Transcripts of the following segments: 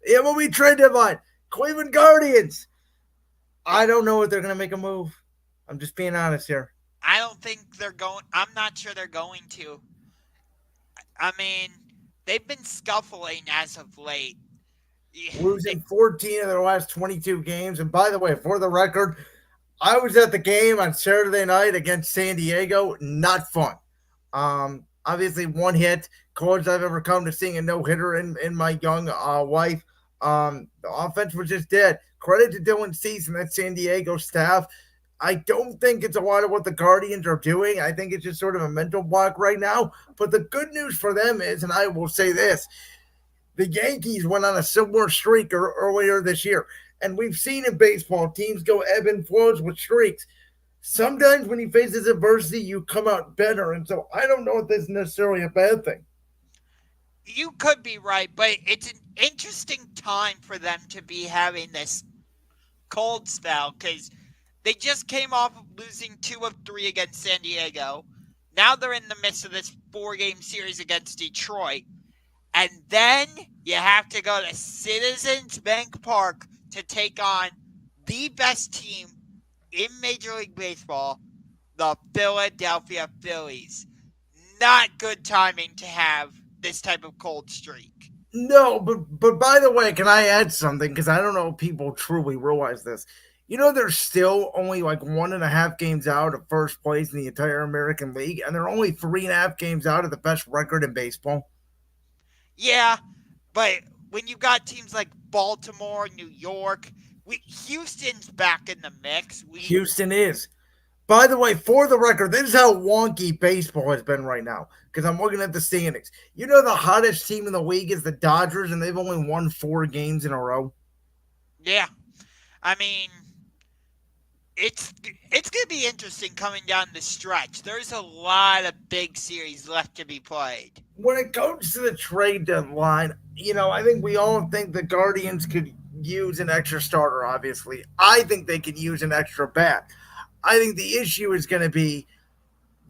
MLB trade deadline. Cleveland Guardians. I don't know if they're going to make a move. I'm just being honest here. I don't think they're going. I'm not sure they're going to. I mean, they've been scuffling as of late. Losing 14 of their last 22 games. And by the way, for the record, I was at the game on Saturday night against San Diego. Not fun. Obviously, one hit. Closest I've ever come to seeing a no hitter in my young wife. The offense was just dead. Credit to Dylan Cease and that San Diego staff. I don't think it's a lot of what the Guardians are doing. I think it's just sort of a mental block right now. But the good news for them is, and I will say this, the Yankees went on a similar streak earlier this year. And we've seen in baseball teams go ebb and flows with streaks. Sometimes when you face this adversity, you come out better. And so I don't know if this is necessarily a bad thing. You could be right, but it's an interesting time for them to be having this cold spell because they just came off of losing 2 of 3 against San Diego. Now they're in the midst of this 4-game series against Detroit. And then you have to go to Citizens Bank Park to take on the best team in Major League Baseball, the Philadelphia Phillies. Not good timing to have this type of cold streak. No, but by the way, can I add something? Because I don't know if people truly realize this. You know, they're still only like 1.5 games out of first place in the entire American League, and they're only 3.5 games out of the best record in baseball. Yeah, but when you've got teams like Baltimore, New York, Houston's back in the mix. Houston is. By the way, for the record, this is how wonky baseball has been right now because I'm looking at the standings. You know, the hottest team in the league is the Dodgers, and they've only won 4 games in a row. Yeah, I mean, it's going to be interesting coming down the stretch. There's a lot of big series left to be played. When it comes to the trade deadline, I think we all think the Guardians could use an extra starter, obviously. I think they could use an extra bat. I think the issue is going to be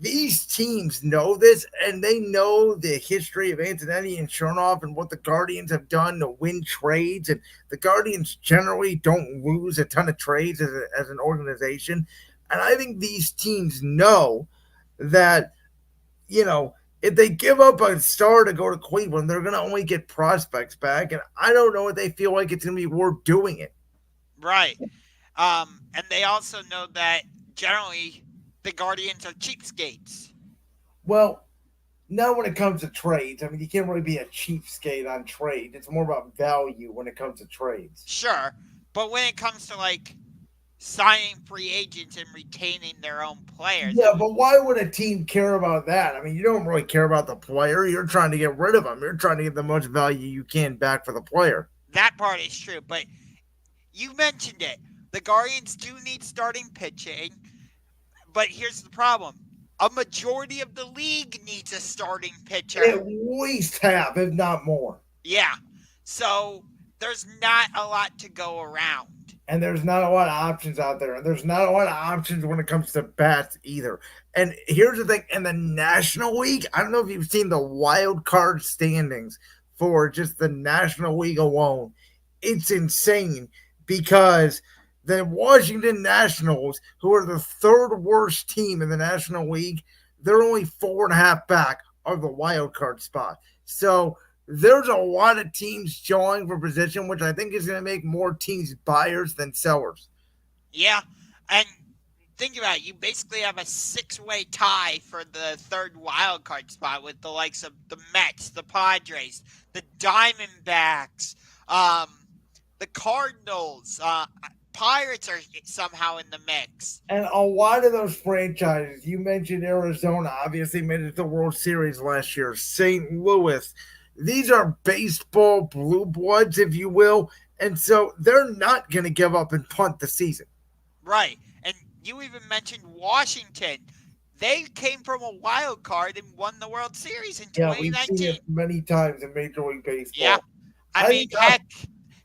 these teams know this and they know the history of Antonetti and Chernoff and what the Guardians have done to win trades. And the Guardians generally don't lose a ton of trades as an organization. And I think these teams know that, if they give up a star to go to Cleveland, they're going to only get prospects back. And I don't know if they feel like it's going to be worth doing it. Right. And they also know that generally the Guardians are cheapskates. Well, not when it comes to trades. I mean, you can't really be a cheapskate on trade. It's more about value when it comes to trades. Sure. But when it comes to like signing free agents and retaining their own players. Yeah, but why would a team care about that? I mean, you don't really care about the player. You're trying to get rid of him. You're trying to get the most value you can back for the player. That part is true, but you mentioned it. The Guardians do need starting pitching, but here's the problem. A majority of the league needs a starting pitcher. At least half, if not more. Yeah. So there's not a lot to go around. And there's not a lot of options out there. And there's not a lot of options when it comes to bats either. And here's the thing in the National League, I don't know if you've seen the wild card standings for just the National League alone. It's insane because the Washington Nationals, who are the third worst team in the National League, they're only 4.5 back of the wild card spot. So there's a lot of teams joining for position, which I think is going to make more teams buyers than sellers. Yeah, and think about it. You basically have a 6-way tie for the third wild card spot with the likes of the Mets, the Padres, the Diamondbacks, the Cardinals. Pirates are somehow in the mix. And a lot of those franchises, you mentioned Arizona, obviously made it to the World Series last year. St. Louis. These are baseball blue bloods, if you will. And so they're not going to give up and punt the season. Right. And you even mentioned Washington. They came from a wild card and won the World Series in 2019. Yeah, we've seen it many times in Major League Baseball. Yeah. I mean,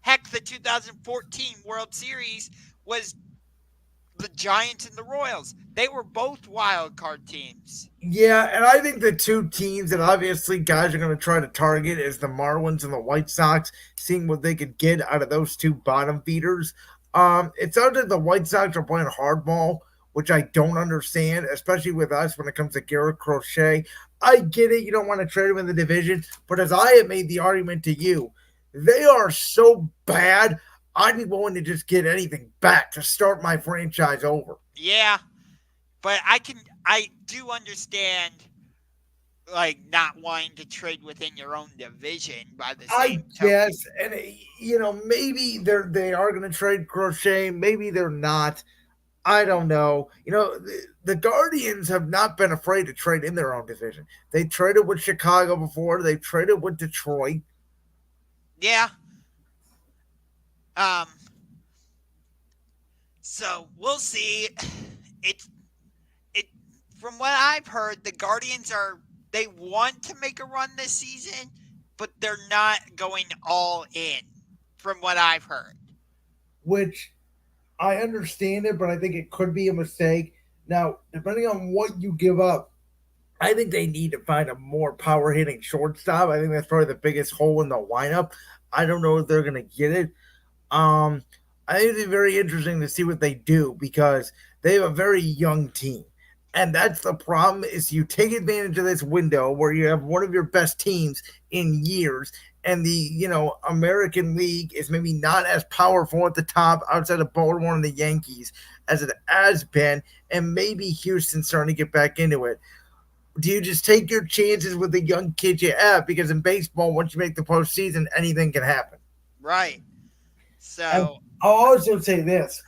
heck, the 2014 World Series was the Giants and the Royals. They were both wild card teams. Yeah, and I think the two teams that obviously guys are going to try to target is the Marlins and the White Sox, seeing what they could get out of those two bottom feeders. It sounds like the White Sox are playing hardball, which I don't understand, especially with us when it comes to Garrett Crochet. I get it, you don't want to trade him in the division, but as I have made the argument to you, they are so bad. I'd be willing to just get anything back to start my franchise over. Yeah, but I do understand like not wanting to trade within your own division by the I same token. guess, and maybe they are going to trade Crochet, maybe they're not. I don't know. The Guardians have not been afraid to trade in their own division. They traded with Chicago before. They traded with Detroit. Yeah. Um. So we'll see. It's it from what I've heard, the Guardians they want to make a run this season, but they're not going all in. From what I've heard. Which I understand it, but I think it could be a mistake. Now, depending on what you give up, I think they need to find a more power hitting shortstop. I think that's probably the biggest hole in the lineup. I don't know if they're going to get it. Um, I think it's very interesting to see what they do because they have a very young team. And that's the problem is you take advantage of this window where you have one of your best teams in years and the American League is maybe not as powerful at the top outside of Baltimore and the Yankees as it has been, and maybe Houston's starting to get back into it. Do you just take your chances with the young kids you have? Because in baseball, once you make the postseason, anything can happen. Right. And So I'll also say this: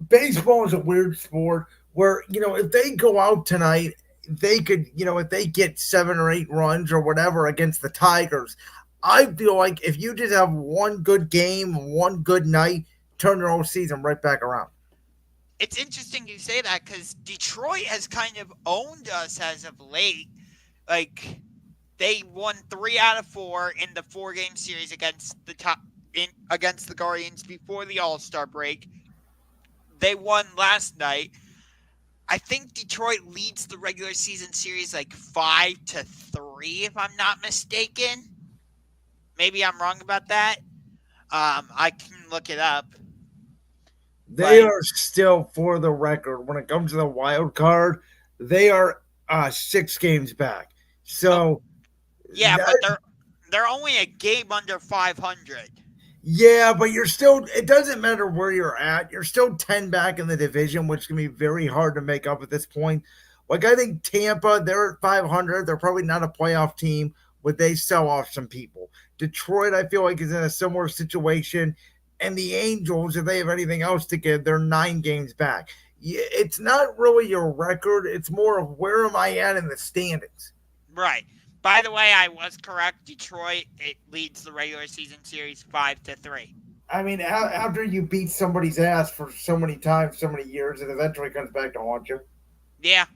baseball is a weird sport where if they go out tonight, they could if they get 7 or 8 runs or whatever against the Tigers. I feel like if you just have one good game, one good night, turn your whole season right back around. it's interesting you say that because Detroit has kind of owned us as of late. Like they won 3 out of 4 in the 4 game series against the Guardians before the All-Star break. They won last night. I think Detroit leads the regular season series like 5-3, if I'm not mistaken. Maybe I'm wrong about that. I can look it up. They But are still, for the record, when it comes to the wild card, they are 6 games back. oh, So yeah, but that they're only a game under 500. Yeah, but you're still, it doesn't matter where you're at. You're still 10 back in the division, which can be very hard to make up at this point. Like, I think Tampa, they're at 500. They're probably not a playoff team. Would they sell off some people? Detroit, I feel like, is in a similar situation. And the Angels, if they have anything else to give, they're 9 games back. It's not really your record. It's more of where am I at in the standings. Right. By the way, I was correct. Detroit it leads the regular season series 5-3. I mean, after you beat somebody's ass for so many times, so many years, it eventually comes back to haunt you. Yeah.